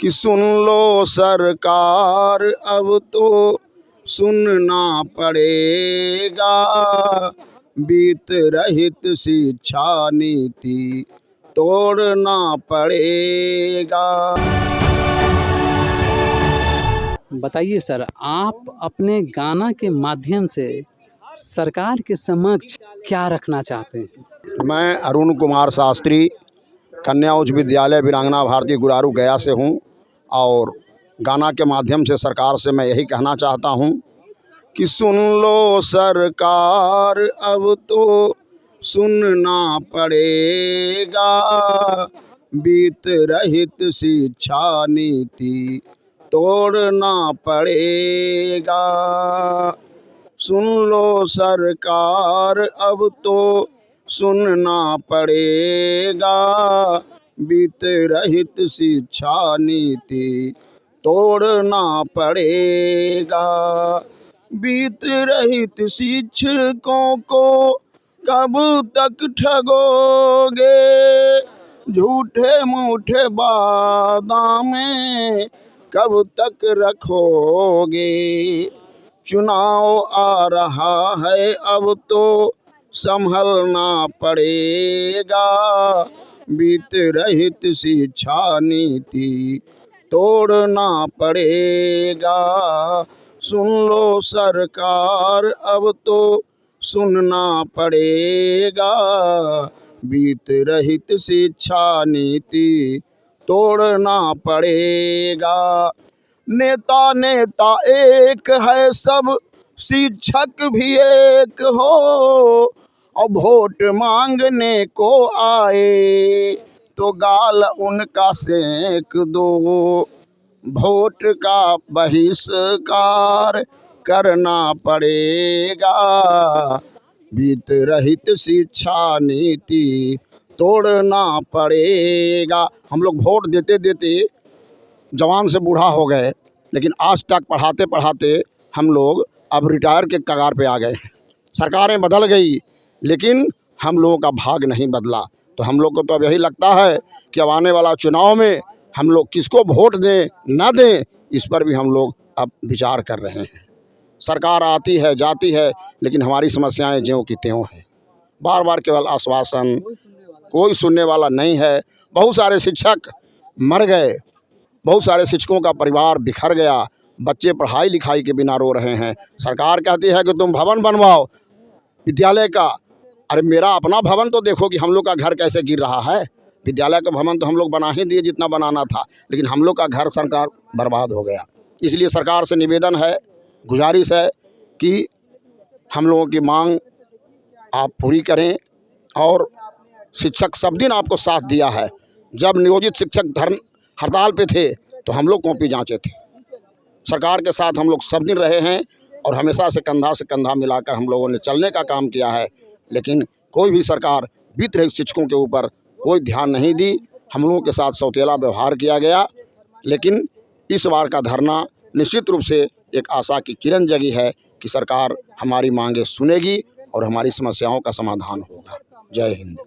कि सुन लो सरकार अब तो सुनना पड़ेगा, बीत रहित शिक्षा नीति तोड़ना पड़ेगा। बताइए सर, आप अपने गाना के माध्यम से सरकार के समक्ष क्या रखना चाहते हैं? मैं अरुण कुमार शास्त्री कन्या उच्च विद्यालय वीरांगना भारती गुरारू गया से हूँ और गाना के माध्यम से सरकार से मैं यही कहना चाहता हूँ कि सुन लो सरकार अब तो सुनना पड़ेगा, बीत रहित शिक्षा नीति तोड़ना पड़ेगा। सुन लो सरकार अब तो सुनना पड़ेगा, बीत रहित शिक्षा नीति तोड़ना पड़ेगा। बीत रहित शिक्षकों को कब तक ठगोगे, झूठे मूठे वादा में कब तक रखोगे। चुनाव आ रहा है अब तो संभलना पड़ेगा, बीत रहित शिक्षा नीति तोड़ना पड़ेगा। सुन लो सरकार अब तो सुनना पड़ेगा, बीत रहित शिक्षा नीति तोड़ना पड़ेगा। नेता नेता एक है सब शिक्षक भी एक हो, और वोट मांगने को आए तो गाल उनका सेक दो। वोट का बहिष्कार करना पड़ेगा, बीत रहित शिक्षा नीति तोड़ना पड़ेगा। हम लोग वोट देते देते जवान से बूढ़ा हो गए, लेकिन आज तक पढ़ाते पढ़ाते हम लोग अब रिटायर के कगार पे आ गए। सरकारें बदल गई लेकिन हम लोगों का भाग नहीं बदला। तो हम लोग को तो अब यही लगता है कि अब आने वाला चुनाव में हम लोग किसको वोट दें ना दें, इस पर भी हम लोग अब विचार कर रहे हैं। सरकार आती है जाती है लेकिन हमारी समस्याएं ज्यों की त्यों हैं। बार बार केवल आश्वासन, कोई सुनने वाला नहीं है। बहुत सारे शिक्षक मर गए, बहुत सारे शिक्षकों का परिवार बिखर गया, बच्चे पढ़ाई लिखाई के बिना रो रहे हैं। सरकार कहती है कि तुम भवन बनवाओ विद्यालय का। अरे मेरा अपना भवन तो देखो कि हम लोग का घर कैसे गिर रहा है। विद्यालय का भवन तो हम लोग बना ही दिए जितना बनाना था, लेकिन हम लोग का घर सरकार बर्बाद हो गया। इसलिए सरकार से निवेदन है, गुजारिश है कि हम लोगों की मांग आप पूरी करें। और शिक्षक सब दिन आपको साथ दिया है। जब नियोजित शिक्षक धर्म हड़ताल पे थे तो हम लोग कॉपी जांचे थे। सरकार के साथ हम लोग सब दिन रहे हैं और हमेशा से कंधा मिलाकर हम लोगों ने चलने का काम किया है। लेकिन कोई भी सरकार बीत रही शिक्षकों के ऊपर कोई ध्यान नहीं दी। हम लोगों के साथ सौतेला व्यवहार किया गया। लेकिन इस बार का धरना निश्चित रूप से एक आशा की किरण जगी है कि सरकार हमारी मांगें सुनेगी और हमारी समस्याओं का समाधान होगा। जय हिंद।